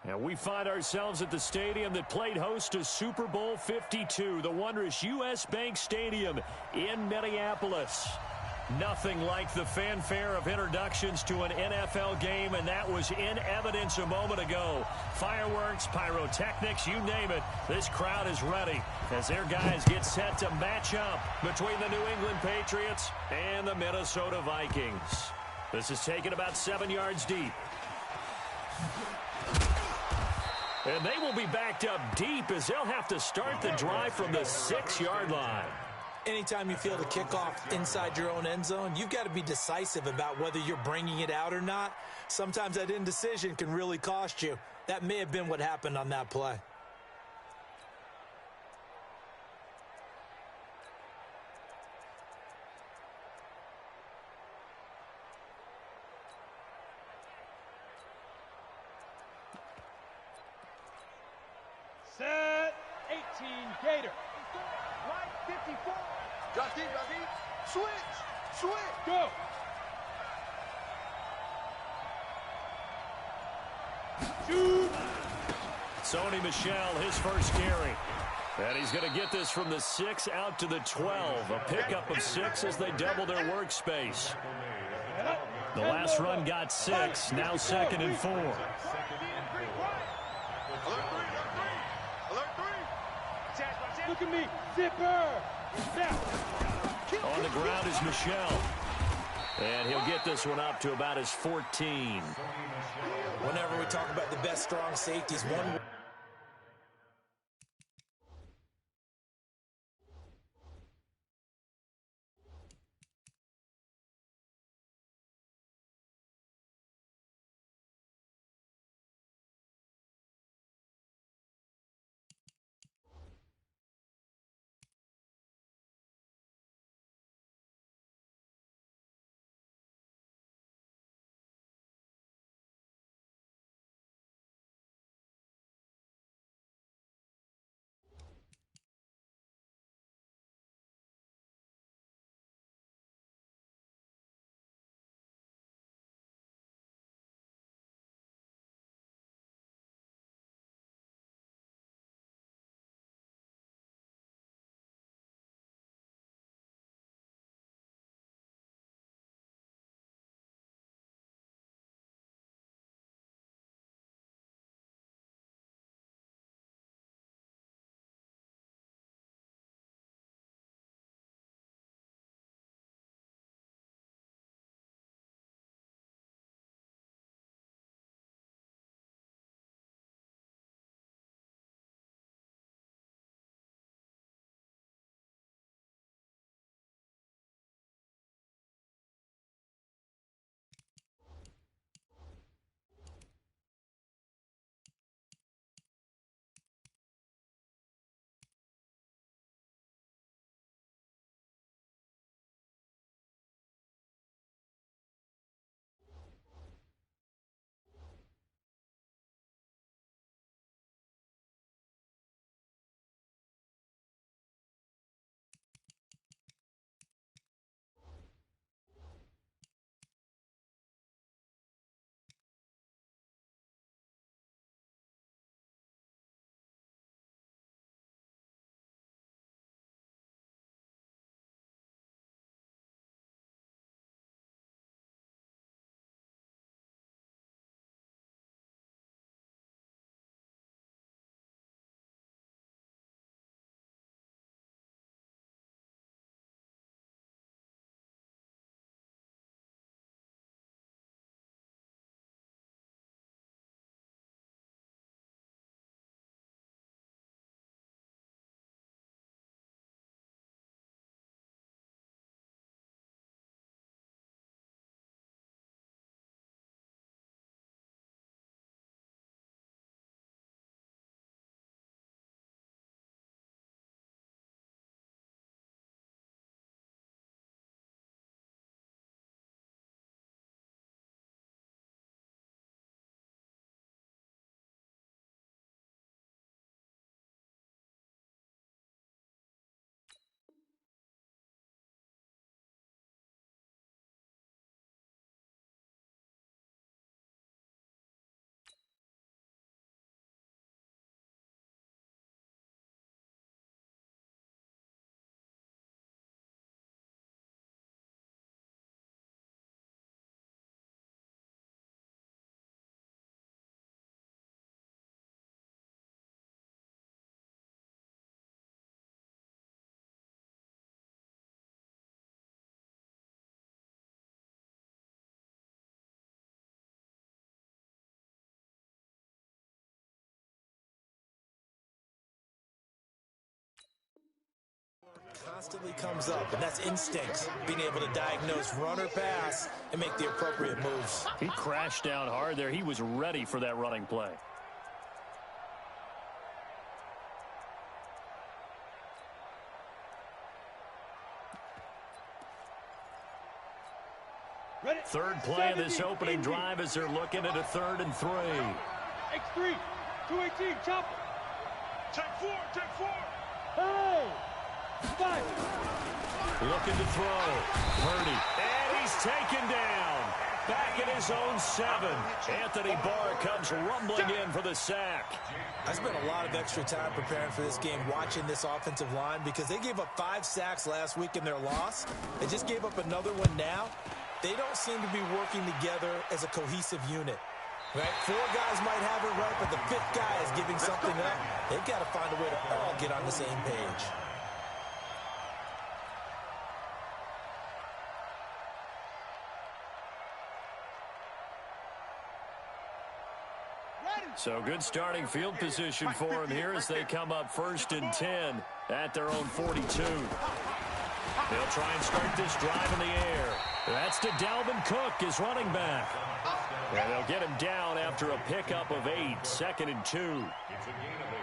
And we find ourselves at the stadium that played host to Super Bowl 52, the wondrous U.S. Bank Stadium in Minneapolis. Nothing like the fanfare of introductions to an NFL game, and that was in evidence a moment ago. Fireworks, pyrotechnics, you name it, this crowd is ready as their guys get set to match up between the New England Patriots and the Minnesota Vikings. This is taken about 7 yards deep. And they will be backed up deep as they'll have to start the drive from the 6-yard line. Anytime you feel the kickoff inside your own end zone, you've got to be decisive about whether you're bringing it out or not. Sometimes that indecision can really cost you. That may have been what happened on that play. Set 18 Gator. Right 54. Drop deep, drop deep. Switch. Go. Shoot. Sony Michel, his first carry. And he's going to get this from the 6 out to the 12. A pickup of 6 as they double their workspace. The last run got 6. Now 2nd and 4. Alert three. Look at me. Zipper. Now. On the ground is Michel. And he'll get this one up to about his 14. Whenever we talk about the best strong safeties, one constantly comes up, and that's instincts, being able to diagnose run or pass and make the appropriate moves. He crashed down hard there. He was ready for that running play. Third play of this opening drive as they're looking at a 3rd and 3. X3, 218, chopper. Take 4, take 4. Hey! Five. Looking to throw. Purdy. And he's taken down. Back in his own 7. Anthony Barr comes rumbling in for the sack. I spent a lot of extra time preparing for this game, watching this offensive line, because they gave up 5 sacks last week in their loss. They just gave up another one now. They don't seem to be working together as a cohesive unit. Right? 4 guys might have it right, but the 5th guy is giving something up. They've got to find a way to all get on the same page. So good starting field position for him here as they come up 1st and 10 at their own 42. They'll try and start this drive in the air. That's to Dalvin Cook, his running back. And they'll get him down after a pickup of 8, 2nd and 2.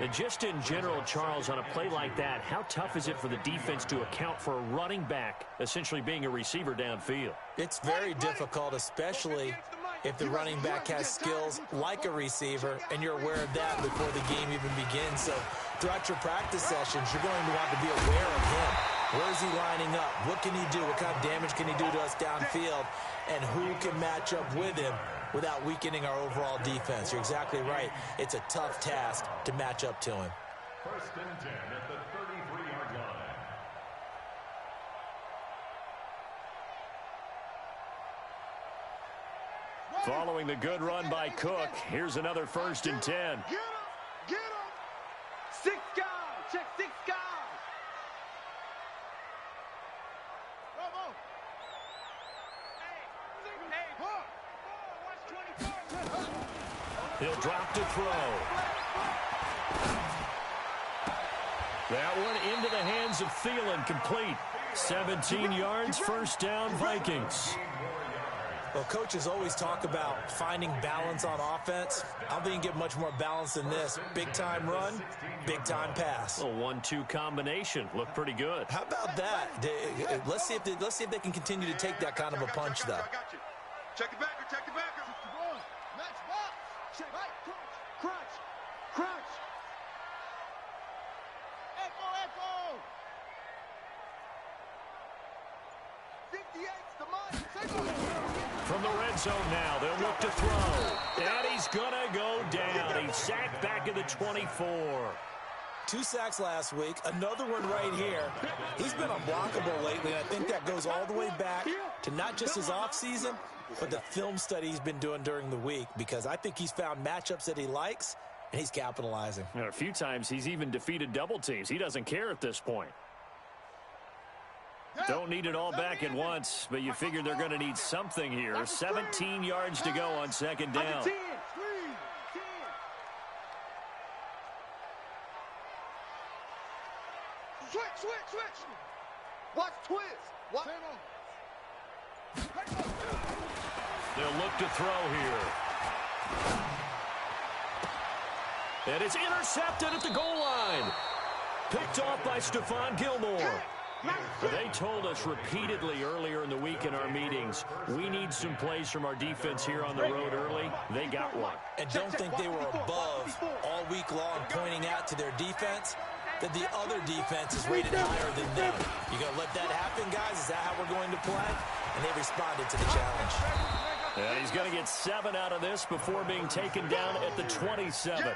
And just in general, Charles, on a play like that, how tough is it for the defense to account for a running back essentially being a receiver downfield? It's very difficult, especially if the running back has skills like a receiver, and you're aware of that before the game even begins. So throughout your practice sessions, you're going to want to be aware of him. Where is he lining up? What can he do? What kind of damage can he do to us downfield? And who can match up with him without weakening our overall defense? You're exactly right. It's a tough task to match up to him. 1st and 10 at the 33-yard line. Following the good run by Cook, here's another 1st and 10. Get him! Get him! 6 guys. Check 6 guys. Bravo! He'll drop to throw. That one into the hands of Thielen, complete. 17 yards, 1st down, Vikings. Well, coaches always talk about finding balance on offense. I don't think you can get much more balance than this. Big-time run, big-time pass. A 1-2 combination. Looked pretty good. How about that? Let's see if they can continue to take that kind of a punch, though. I got you. Check the backer, check the backer. Match box. Check. Right. Crunch. Crunch. Echo, echo. 58's the mind. From the red zone now, they'll look to throw. And he's going to go down. He's sacked back at the 24. 2 sacks last week, another one right here. He's been unblockable lately, and I think that goes all the way back to not just his offseason, but the film study he's been doing during the week, because I think he's found matchups that he likes, and he's capitalizing. And a few times he's even defeated double teams. He doesn't care at this point. Don't need it all back at once, but you figure they're going to need something here. 17 yards to go on 2nd down. Switch. Watch twist. Watch. They'll look to throw here. And it's intercepted at the goal line. Picked off by Stephon Gilmore. They told us repeatedly earlier in the week in our meetings, we need some plays from our defense here on the road early. They got one. And don't think they were above all week long, pointing out to their defense that the other defense is rated higher than them. You going to let that happen, guys? Is that how we're going to play? And they responded to the challenge. Yeah, he's going to get 7 out of this before being taken down at the 27.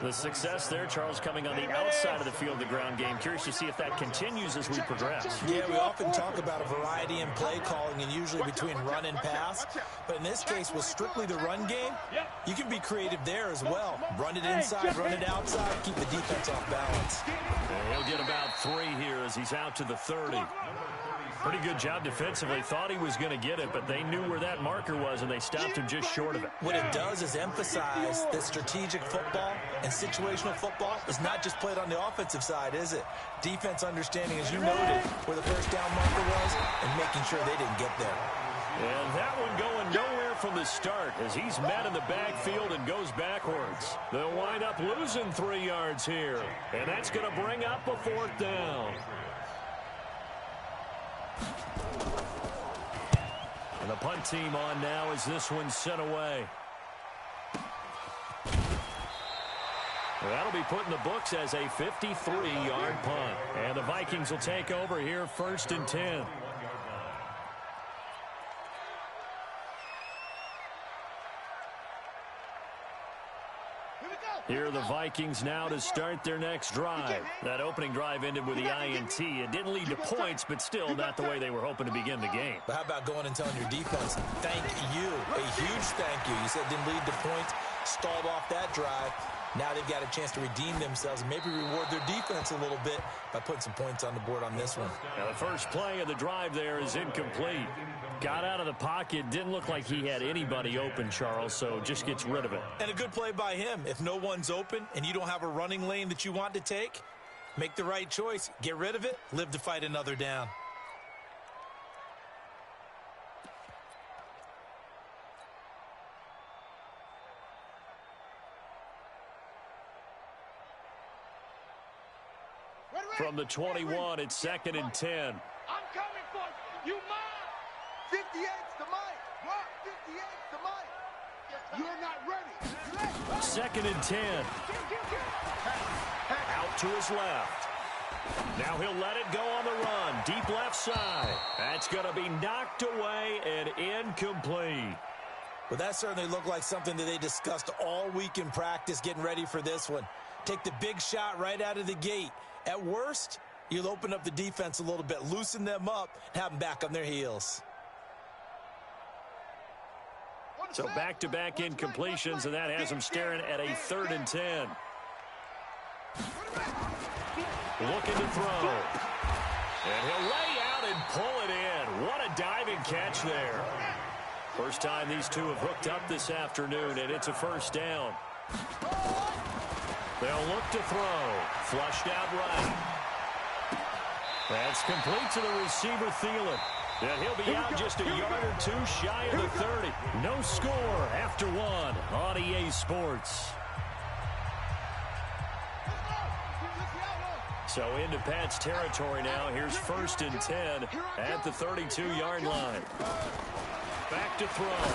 The success there, Charles, coming on the outside of the field, the ground game. Curious to see if that continues as we progress. Yeah, we often talk about a variety in play calling, and usually between run and pass. But in this case, with strictly the run game, you can be creative there as well. Run it inside, run it outside, keep the defense off balance. And he'll get about 3 here as he's out to the 30. Pretty good job defensively. Thought he was going to get it, but they knew where that marker was, and they stopped him just short of it. What it does is emphasize that strategic football and situational football is not just played on the offensive side, is it? Defense understanding, as you noted, where the first down marker was and making sure they didn't get there. And that one going nowhere from the start as he's met in the backfield and goes backwards. They'll wind up losing 3 yards here, and that's going to bring up a 4th down. And the punt team on now as this one's sent away. That'll be put in the books as a 53-yard punt. And the Vikings will take over here 1st and 10. Here are the Vikings now to start their next drive. That opening drive ended with the INT. It didn't lead to points, but still not the way they were hoping to begin the game. But how about going and telling your defense, thank you, a huge thank you. You said it didn't lead to points, stalled off that drive. Now they've got a chance to redeem themselves and maybe reward their defense a little bit by putting some points on the board on this one. Now the first play of the drive there is incomplete. Got out of the pocket. Didn't look like he had anybody open, Charles, so just gets rid of it. And a good play by him. If no one's open and you don't have a running lane that you want to take, make the right choice. Get rid of it. Live to fight another down. From the 21, it's 2nd and 10. I'm coming for you. You mine. 58's the mic. What? 58's the mic. You're not ready. 2nd and 10. Out to his left. Now he'll let it go on the run. Deep left side. That's going to be knocked away and incomplete. Well, that certainly looked like something that they discussed all week in practice getting ready for this one. Take the big shot right out of the gate. At worst, you'll open up the defense a little bit, loosen them up, and have them back on their heels. So back-to-back incompletions, and that has them staring at a 3rd and 10. Looking to throw. And he'll lay out and pull it in. What a diving catch there. First time these two have hooked up this afternoon, and it's a 1st down. They'll look to throw. Flushed out right. That's complete to the receiver, Thielen. And he'll be out just a yard or two shy of the 30. No score after 1 on EA Sports. So into Pat's territory now. Here's 1st and 10 at the 32-yard line. Back to throw.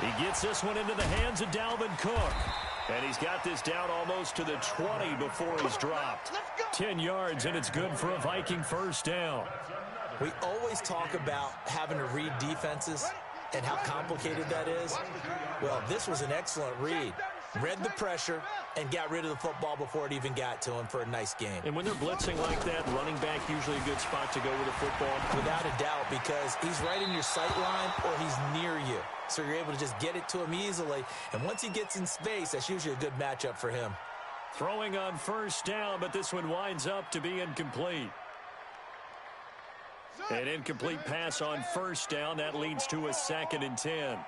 He gets this one into the hands of Dalvin Cook. And he's got this down almost to the 20 before he's dropped. 10 yards, and it's good for a Viking 1st down. We always talk about having to read defenses and how complicated that is. Well, this was an excellent read. Read the pressure and got rid of the football before it even got to him for a nice game. And when they're blitzing like that, running back usually a good spot to go with the football. Without a doubt, because he's right in your sight line or he's near you. So you're able to just get it to him easily. And once he gets in space, that's usually a good matchup for him. Throwing on 1st down, but this one winds up to be incomplete. An incomplete pass on 1st down. That leads to a 2nd and 10.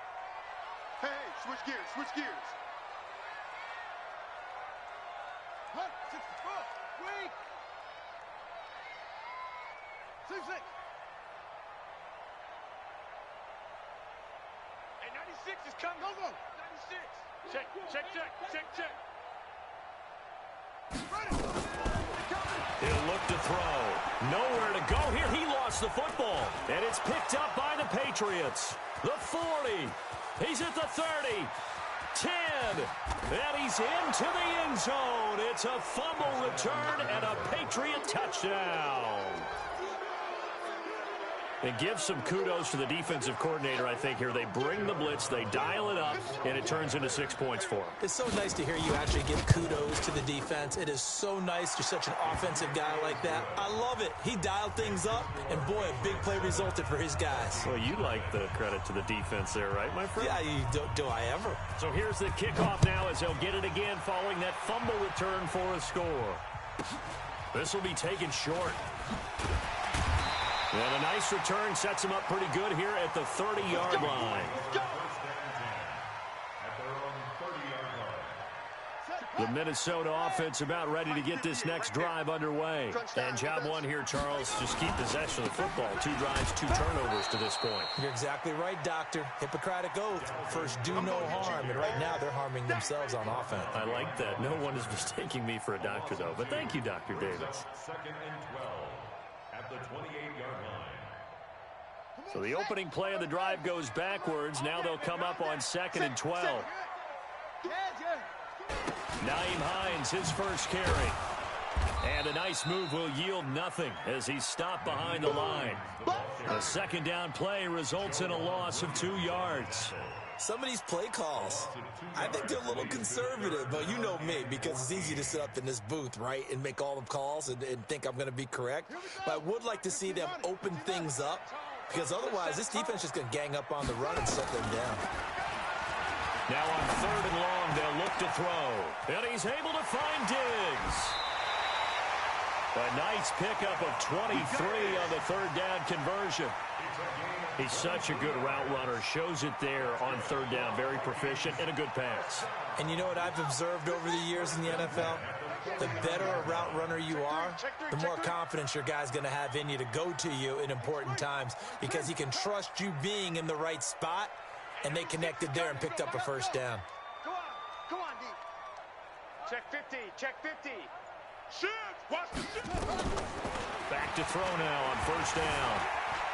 Hey, switch gears, switch gears. Hunt, 64. Weak. 6-6. Hey, 96 is coming. Go, go. 96. Check, check, check, check, check. He'll look to throw. Nowhere to go here. He lost the football. And it's picked up by the Patriots. The 40. He's at the 30. 10. And he's into the end zone. It's a fumble return and a Patriot touchdown. It gives some kudos to the defensive coordinator, I think, here. They bring the blitz, they dial it up, and it turns into 6 points for them. It's so nice to hear you actually give kudos to the defense. It is so nice. You're such an offensive guy like that. I love it. He dialed things up, and boy, a big play resulted for his guys. Well, you like the credit to the defense there, right, my friend? Yeah, do I ever. So here's the kickoff now as they'll get it again following that fumble return for a score. This will be taken short. And a nice return sets him up pretty good here at the 30-yard line. The Minnesota offense about ready to get this next drive underway. And job one here, Charles, just keep possession of the football. 2 drives, 2 turnovers to this point. You're exactly right, Doctor. Hippocratic oath. First, do no harm. And right now, they're harming themselves on offense. I like that. No one is mistaking me for a doctor, though. But thank you, Dr. Davis. Second and 12 at the 28-yard line. So the opening play of the drive goes backwards. Now they'll come up on 2nd and 12. Nyheim Hines, his first carry. And a nice move will yield nothing as he's stopped behind the line. A second down play results in a loss of 2 yards. Some of these play calls, I think they're a little conservative, but you know me, because it's easy to sit up in this booth, right, and make all the calls and think I'm going to be correct. But I would like to see them open things up, because otherwise this defense is going to gang up on the run and shut them down. Now on 3rd and long, they'll look to throw. And he's able to find Diggs. A nice pickup of 23 on the 3rd down conversion. He's such a good route runner. Shows it there on 3rd down. Very proficient and a good pass. And you know what I've observed over the years in the NFL? The better a route runner you are, the more confidence your guy's going to have in you to go to you in important times, because he can trust you being in the right spot. And they connected there and picked up a first down. Come on, D. Check 50, check 50. Shoot! Watch the shoot! Back to throw now on 1st down.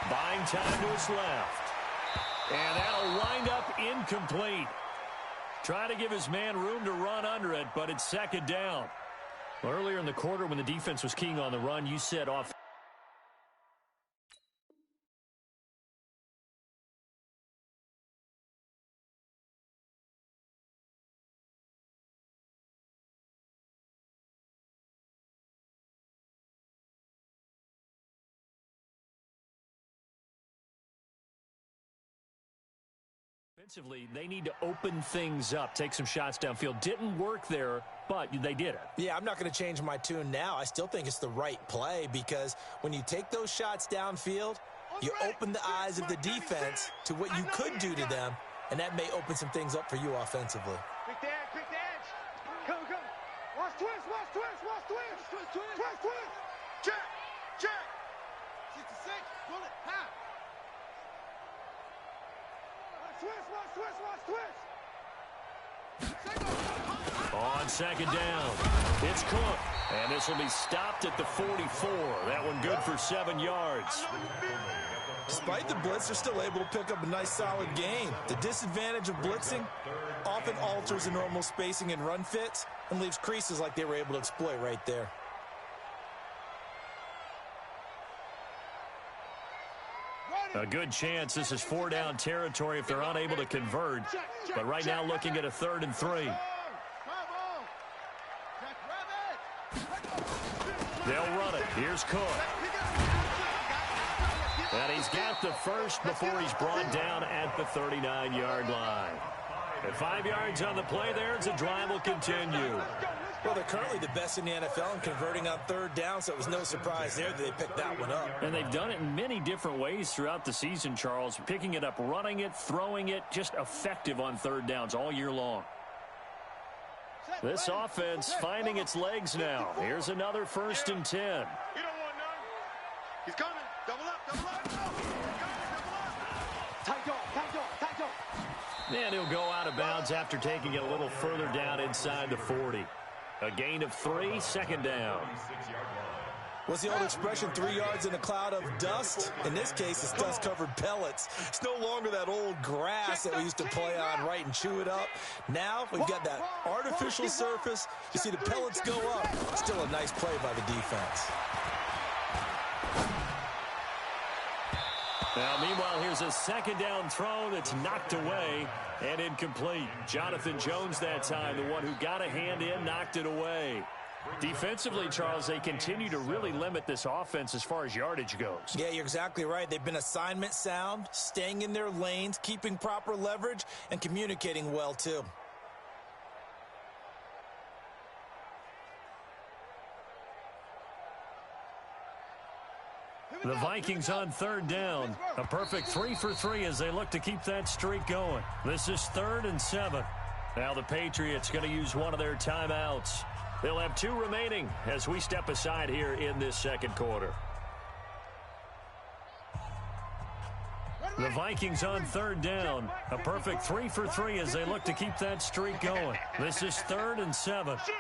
Buying time to his left. And that'll wind up incomplete. Trying to give his man room to run under it, but it's 2nd down. Well, earlier in the quarter when the defense was keying on the run, you said off. Offensively, they need to open things up, take some shots downfield. Didn't work there, but they did it. Yeah, I'm not going to change my tune now. I still think it's the right play, because when you take those shots downfield, you open the eyes of the defense to what you could do to them, and that may open some things up for you offensively. Quick the edge, quick the edge. Come. Watch twist, watch twist, watch twist. Twist. Check. 66, pull it, half. Watch twist. On 2nd down, it's Cook. And this will be stopped at the 44. That one good for 7 yards. Despite the blitz, they're still able to pick up a nice, solid gain. The disadvantage of blitzing often alters the normal spacing and run fits and leaves creases like they were able to exploit right there. A good chance this is 4-down territory if they're unable to convert. But right now looking at a 3rd and 3. They'll run it. Here's Cook. And he's got the first before he's brought down at the 39-yard line. And 5 yards on the play there as the drive will continue. Well, they're currently the best in the NFL in converting on 3rd down, so it was no surprise there that they picked that one up. And they've done it in many different ways throughout the season, Charles. Picking it up, running it, throwing it, just effective on 3rd downs all year long. This offense finding its legs now. Here's another 1st and 10. You don't want none. He's coming. Double up. Tight dog. And he'll go out of bounds after taking it a little further down inside the 40. A gain of 3, 2nd down. What's the old expression, 3 yards in a cloud of dust? In this case, it's dust-covered pellets. It's no longer that old grass that we used to play on, right, and chew it up. Now we've got that artificial surface. You see the pellets go up. Still a nice play by the defense. Now, meanwhile, here's a 2nd down throw that's knocked away and incomplete. Jonathan Jones that time, the one who got a hand in, knocked it away. Defensively, Charles, they continue to really limit this offense as far as yardage goes. Yeah, you're exactly right. They've been assignment sound, staying in their lanes, keeping proper leverage, and communicating well, too. The Vikings on third down. A perfect 3 for 3 as they look to keep that streak going. This is 3rd and 7. Now the Patriots going to use one of their timeouts. They'll have 2 remaining as we step aside here in this second quarter. The Vikings on third down. A perfect 3 for 3 as they look to keep that streak going. This is 3rd and 7. Shoot!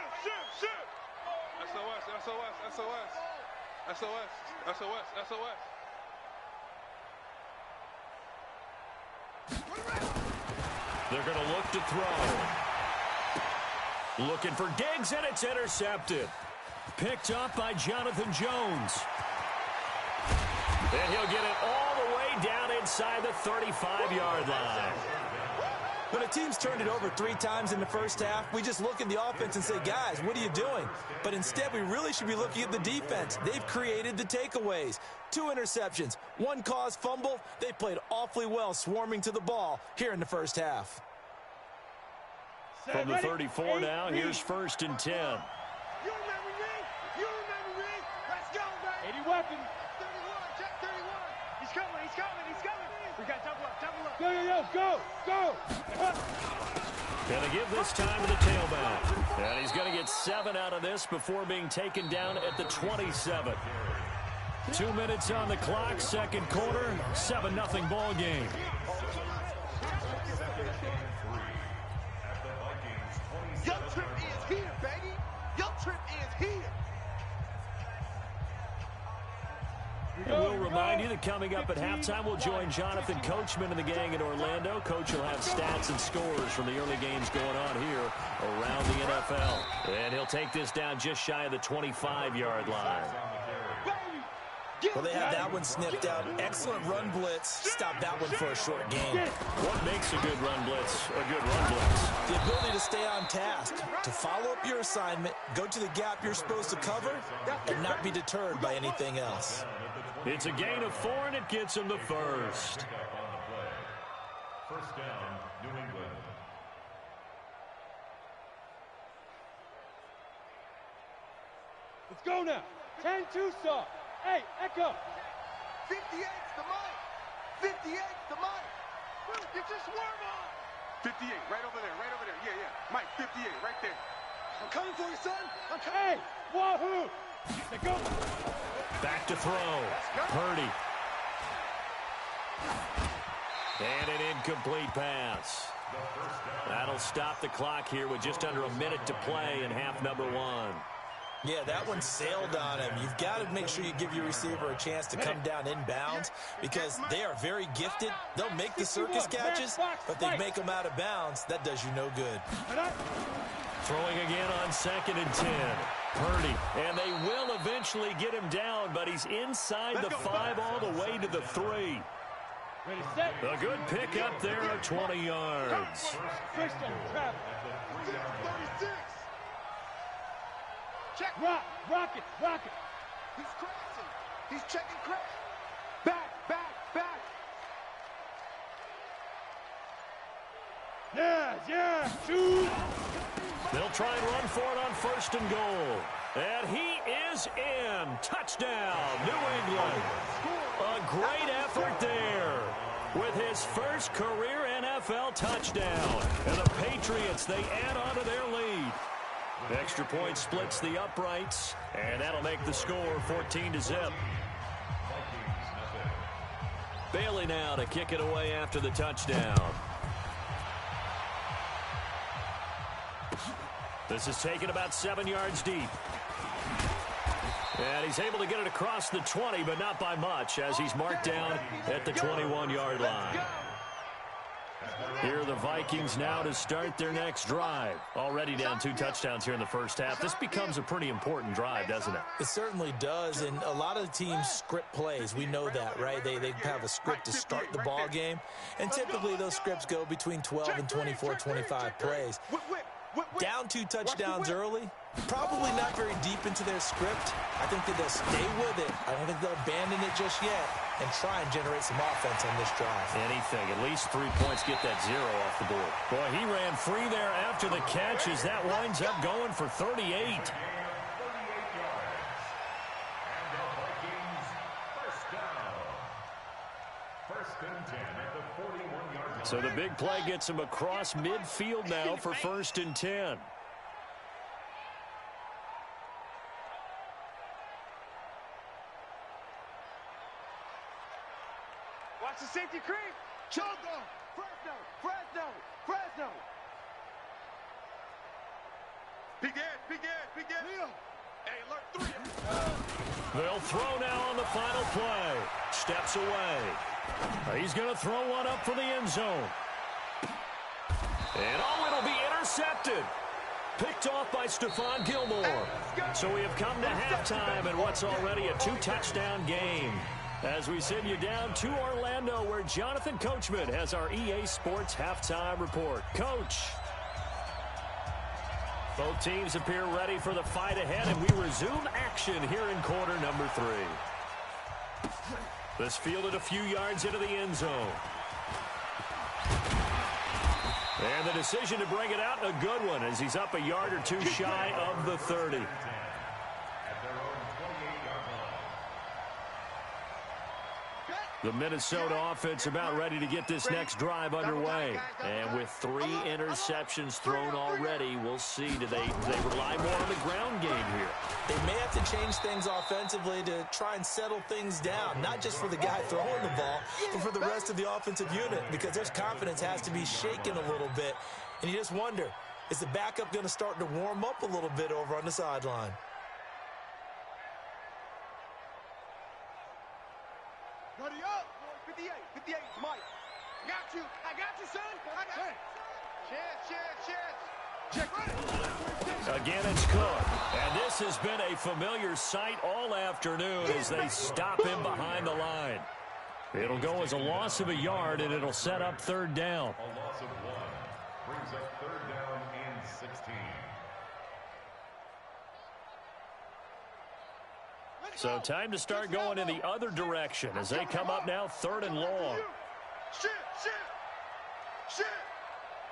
SOS! They're going to look to throw. Looking for Diggs, and it's intercepted. Picked up by Jonathan Jones. And he'll get it all the way down inside the 35-yard line. When a team's turned it over 3 times in the first half, we just look at the offense and say, guys, what are you doing? But instead, we really should be looking at the defense. They've created the takeaways. 2 interceptions, 1 caused fumble. They played awfully well swarming to the ball here in the first half. From the 34 now, here's 1st and 10. You remember me? Let's go, baby. 80 weapons. 31, check 31. He's coming. We got double up. Go. Gonna give this time to the tailback. And he's gonna get 7 out of this before being taken down at the 27. 2 minutes on the clock, second quarter, 7-0 ball game. Your trip is here, baby. Your trip is here. We'll remind you that coming up at halftime, we'll join Jonathan Coachman and the gang in Orlando. Coach will have stats and scores from the early games going on here around the NFL. And he'll take this down just shy of the 25-yard line. Well, they have that one snipped out. Excellent run blitz. Stop that one for a short gain. What makes a good run blitz a good run blitz? The ability to stay on task, to follow up your assignment, go to the gap you're supposed to cover, and not be deterred by anything else. It's a gain of 4, and it gets him the first. First down, New England. Let's go now. 10-2 stop. Hey, Echo. 58's the mic. 58's the mic. Get your swerve on. 58, right over there. Yeah. Mike, 58, right there. I'm coming for you, son. Hey, wahoo. Let's go. Back to throw. Purdy. And an incomplete pass. That'll stop the clock here with just under a minute to play in half number 1. Yeah, that one sailed on him. You've got to make sure you give your receiver a chance to come down inbounds because they are very gifted. They'll make the circus catches, but they make them out of bounds. That does you no good. Throwing again on 2nd and 10. Purdy, and they will eventually get him down, but he's inside the 5 all the way to the 3. Ready, set. A good pick up there at 20 yards. Christian, trap. 36. Check. Rocket. He's crashing. He's checking crash. Back. Yeah, shoot. They'll try and run for it on 1st and goal. And he is in. Touchdown, New England. A great effort there with his first career NFL touchdown. And the Patriots, they add on to their lead. Extra point splits the uprights, and that'll make the score 14-0. Bailey now to kick it away after the touchdown. This is taken about 7 yards deep. And he's able to get it across the 20, but not by much, as he's marked down at the 21-yard line. Here are the Vikings now to start their next drive. Already down 2 touchdowns here in the first half. This becomes a pretty important drive, doesn't it? It certainly does, and a lot of the teams script plays. We know that, right? They have a script to start the ball game, and typically those scripts go between 12 and 24, 25 plays. Down 2 touchdowns early, probably not very deep into their script. I think that they'll stay with it. I don't think they'll abandon it just yet and try and generate some offense on this drive. Anything. At least 3 points, get that 0 off the board. Boy, he ran free there after the catch as that winds up going for 38. So the big play gets him across midfield now for 1st and 10. Watch the safety creep. Choco. Fresno. Fresno. Fresno. Big Ed. Big Ed. Big Ed. Leo. Hey, alert 3. They'll throw now on the final play. Steps away. He's going to throw one up for the end zone. And it'll be intercepted. Picked off by Stephon Gilmore. So we have come to halftime in what's already a 2-touchdown game. As we send you down to Orlando, where Jonathan Coachman has our EA Sports halftime report. Coach. Both teams appear ready for the fight ahead, and we resume action here in quarter number 3. This fielded a few yards into the end zone. And the decision to bring it out, a good one, as he's up a yard or two shy of the 30. The Minnesota offense about ready to get this next drive underway. And with 3 interceptions thrown already, we'll see. Do they rely more on the ground game here? They may have to change things offensively to try and settle things down, not just for the guy throwing the ball, but for the rest of the offensive unit, because their confidence has to be shaken a little bit. And you just wonder, is the backup going to start to warm up a little bit over on the sideline? Ready up. 58. 58. Mike. I got you, son. I got you. Chance. Again, it's Cook. And this has been a familiar sight all afternoon as they stop him behind the line. It'll go as a loss of a yard, and it'll set up 3rd down. A loss of 1 brings up 3rd down and 16. So time to start going in the other direction as they come up now 3rd and long. Shit.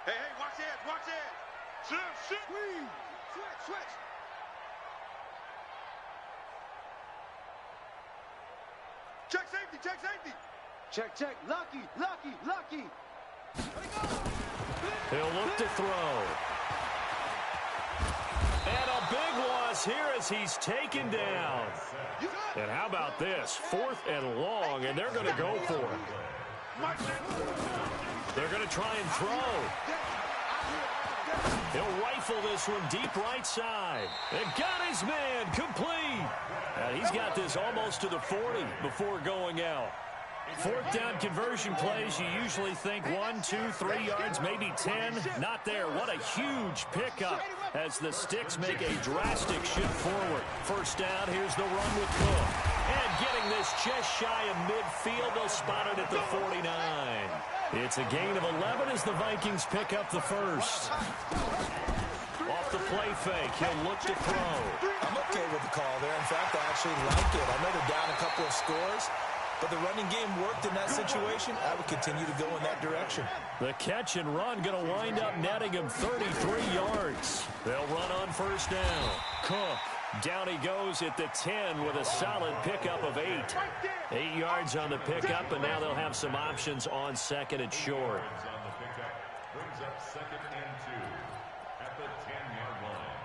Hey, watch it. Shit. Switch. Check safety. Check. Lucky. He'll look to throw. And a big loss here as he's taken down. And how about this? 4th and long, and they're going to go for it. They're going to try and throw. He'll rifle this one deep right side. And got his man complete. And he's got this almost to the 40 before going out. 4th down conversion plays, you usually think 1, 2, 3 yards, maybe 10. Not there. What a huge pickup as the Sticks make a drastic shift forward. 1st down, here's the run with Cook. And getting this just shy of midfield, they'll spot it at the 49. It's a gain of 11 as the Vikings pick up the 1st. Off the play fake, he'll look to throw. I'm okay with the call there. In fact, I actually like it. I know they're down a couple of scores, but the running game worked in that situation. I would continue to go in that direction. The catch and run going to wind up netting him 33 yards. They'll run on 1st down. Cook. Down he goes at the 10 with a solid pickup of 8. 8 yards on the pickup, and now they'll have some options on 2nd and short. On the pickup brings up 2nd and 2 at the 10-yard line.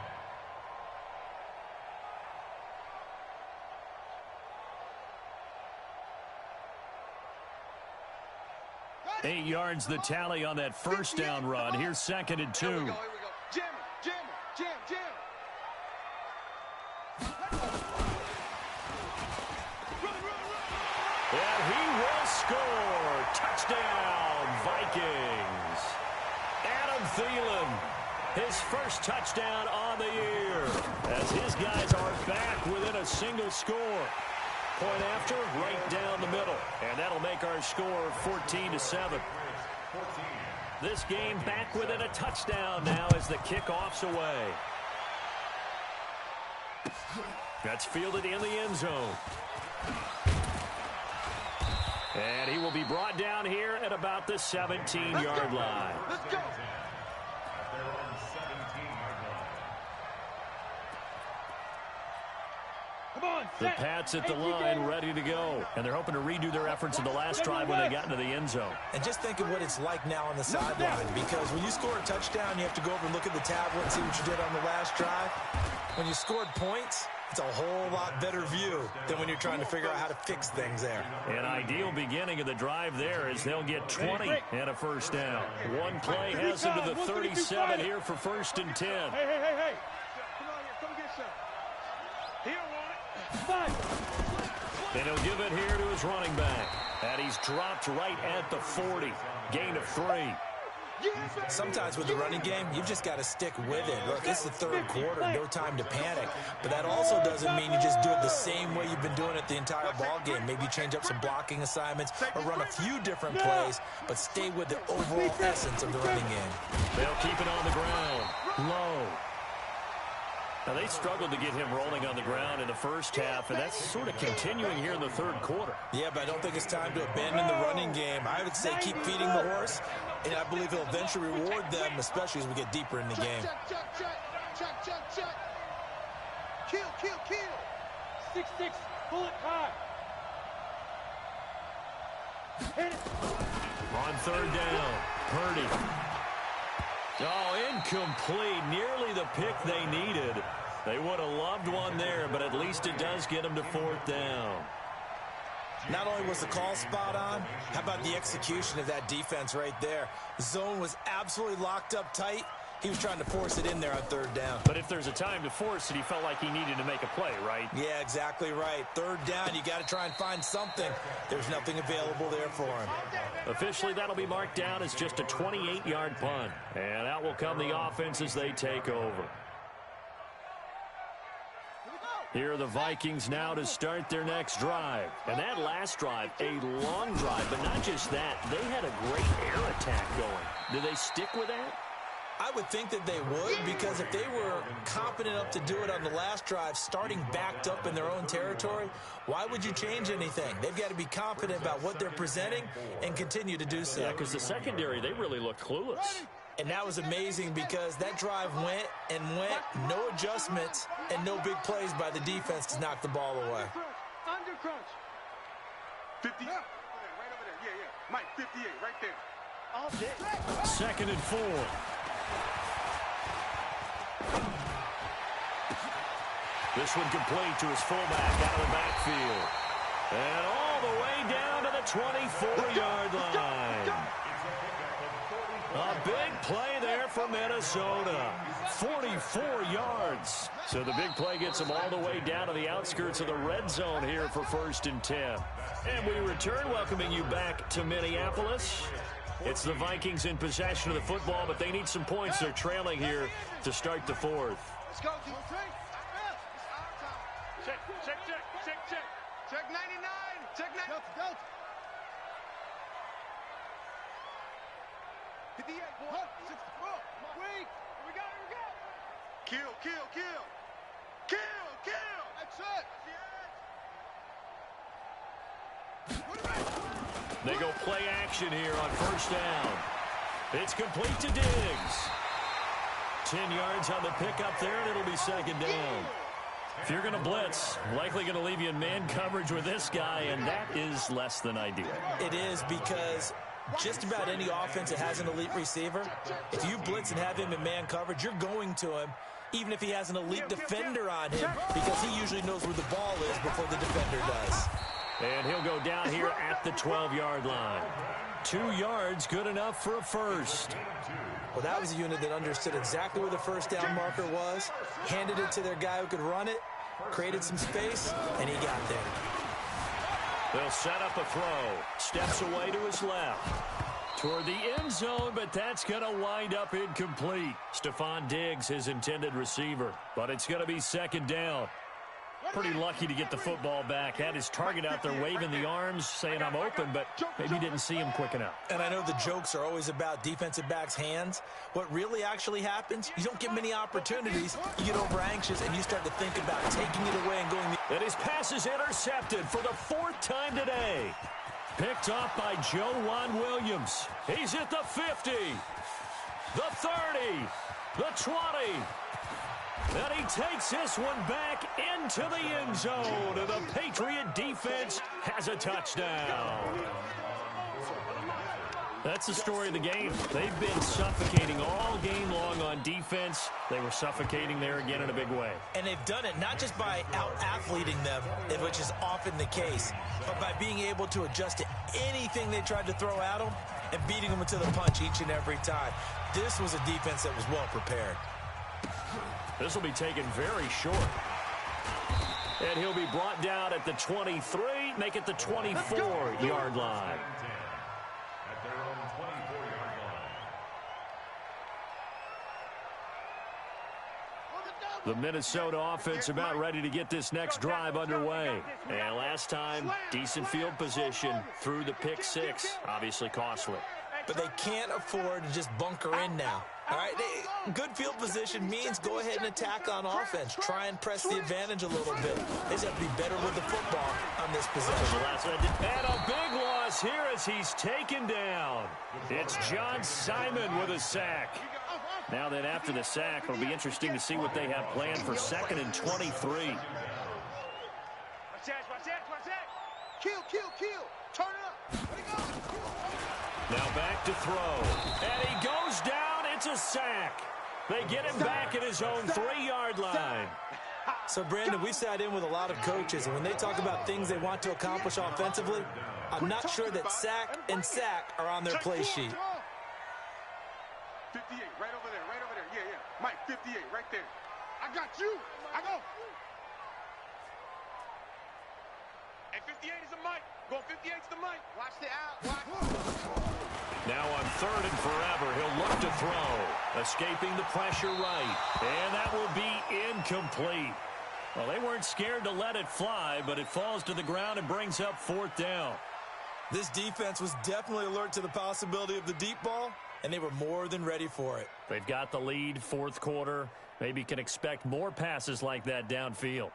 8 yards the tally on that 1st down run. Here's 2nd and 2. Here we go. Jam. And he will score. Touchdown, Vikings. Adam Thielen, his 1st touchdown on the year, as his guys are back within a single score. Point after, right down the middle. And that'll make our score 14-7. This game back within a touchdown now as the kickoff's away. That's fielded in the end zone. And he will be brought down here at about the 17-yard line. Let's go. At their own 17-yard The Pats at the line, ready to go. And they're hoping to redo their efforts in the last drive when they got into the end zone. And just think of what it's like now on the sideline, because when you score a touchdown, you have to go over and look at the tablet and see what you did on the last drive. When you scored points, it's a whole lot better view than when you're trying to figure out how to fix things there. An ideal beginning of the drive there is they'll get 20 and a first down. One play has them to the 37 here for 1st and 10. Hey. Come on here. Come get some. He don't want it. And he'll give it here to his running back. And he's dropped right at the 40. Gain of 3. Sometimes with the running game, you've just got to stick with it. Look, it's the third quarter, no time to panic. But that also doesn't mean you just do it the same way you've been doing it the entire ball game. Maybe change up some blocking assignments or run a few different plays, but stay with the overall essence of the running game. They'll keep it on the ground. Low. Now, they struggled to get him rolling on the ground in the first half, and that's sort of continuing here in the third quarter. Yeah, but I don't think it's time to abandon the running game. I would say keep feeding the horse, and I believe he'll eventually reward them, especially as we get deeper in the game. Check. Kill. 6-6, bullet high. Hit it. On third down, Purdy. Oh, incomplete. Nearly the pick they needed. They would have loved one there, but at least it does get them to 4th down. Not only was the call spot on, how about the execution of that defense right there? The zone was absolutely locked up tight. He was trying to force it in there on 3rd down. But if there's a time to force it, he felt like he needed to make a play, right? Yeah, exactly right. 3rd down, you got to try and find something. There's nothing available there for him. Officially, that'll be marked down as just a 28-yard punt. And out will come the offense as they take over. Here are the Vikings now to start their next drive. And that last drive, a long drive, but not just that. They had a great air attack going. Do they stick with that? I would think that they would, because if they were confident enough to do it on the last drive, starting backed up in their own territory, why would you change anything? They've got to be confident about what they're presenting and continue to do so. Yeah, because the secondary, they really look clueless. And that was amazing because that drive went, no adjustments, and no big plays by the defense to knock the ball away. Under crunch. 50. Right over there. Yeah. Mike, 58, right there. All day. 2nd and 4. This one complete to his fullback out of the backfield. And all the way down to the 24-yard line. A big play there for Minnesota. 44 yards. So the big play gets them all the way down to the outskirts of the red zone here for 1st and 10. And we return, welcoming you back to Minneapolis. It's the Vikings in possession of the football, but they need some points. They're trailing here to start the 4th. Let's go, G. Check. Check 99. Check 99. Delta. 58. 64. Wait. We got it. Kill. That's it. They go play action here on 1st down. It's complete to Diggs. 10 yards on the pickup there, and it'll be 2nd down. If you're going to blitz, likely going to leave you in man coverage with this guy, and that is less than ideal. It is, because just about any offense that has an elite receiver, if you blitz and have him in man coverage, you're going to him, even if he has an elite defender on him, because he usually knows where the ball is before the defender does. And he'll go down here at the 12-yard line. 2 yards, good enough for a first. Well, that was a unit that understood exactly where the 1st down marker was, handed it to their guy who could run it, created some space, and he got there. They'll set up a throw. Steps away to his left. Toward the end zone, but that's going to wind up incomplete. Stephon Diggs, his intended receiver. But it's going to be 2nd down. Pretty lucky to get the football back. Had his target out there waving the arms, saying I'm open, but maybe didn't see him quick enough. And I know the jokes are always about defensive backs' hands. What really actually happens, you don't get many opportunities. You get over anxious, and you start to think about taking it away and going. And his pass is intercepted for the 4th time today. Picked off by Joejuan Williams. He's at the 50, the 30, the 20. And he takes this one back into the end zone. And the Patriot defense has a touchdown. That's the story of the game. They've been suffocating all game long on defense. They were suffocating there again in a big way. And they've done it not just by out-athleting them, which is often the case, but by being able to adjust to anything they tried to throw at them and beating them to the punch each and every time. This was a defense that was well prepared. This will be taken very short. And he'll be brought down at the 23, make it the 24-yard line. At their own 24-yard line. The Minnesota offense about ready to get this next drive underway. And last time, decent field position through the pick six. Obviously costly. But they can't afford to just bunker in now. All right, good field position means go ahead and attack on offense. Try and press the advantage a little bit. They just have to be better with the football on this possession. And a big loss here as he's taken down. It's John Simon with a sack. Now then, after the sack, it'll be interesting to see what they have planned for 2nd and 23. Watch that. Kill. Turn it up. Let it go. Now back to throw. And he goes down. It's a sack. They get him back at his own 3-yard line. So, Brandon, we sat in with a lot of coaches, and when they talk about things they want to accomplish offensively, I'm not sure that sack and sack are on their play sheet. 58, right over there. Yeah. Mike, 58, right there. I got you. I go. And 58 is a Mike. Go 58 is the Mike. Watch the out. Now on 3rd and forever, he'll look to throw. Escaping the pressure right. And that will be incomplete. Well, they weren't scared to let it fly, but it falls to the ground and brings up 4th down. This defense was definitely alert to the possibility of the deep ball, and they were more than ready for it. They've got the lead, 4th quarter. Maybe can expect more passes like that downfield.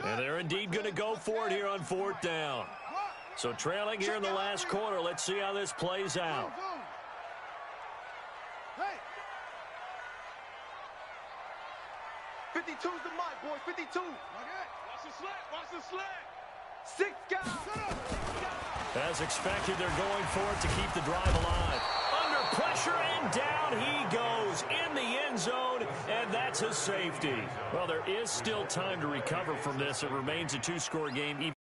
And they're indeed going to go for it here on 4th down. So trailing here in the last quarter. Let's see how this plays out. Hey. 52's the Mike, boys. 52. Okay. Watch the slant. 6 guys. As expected, they're going for it to keep the drive alive. Under pressure, and down he goes in the end zone, and that's a safety. Well, there is still time to recover from this. It remains a 2-score game.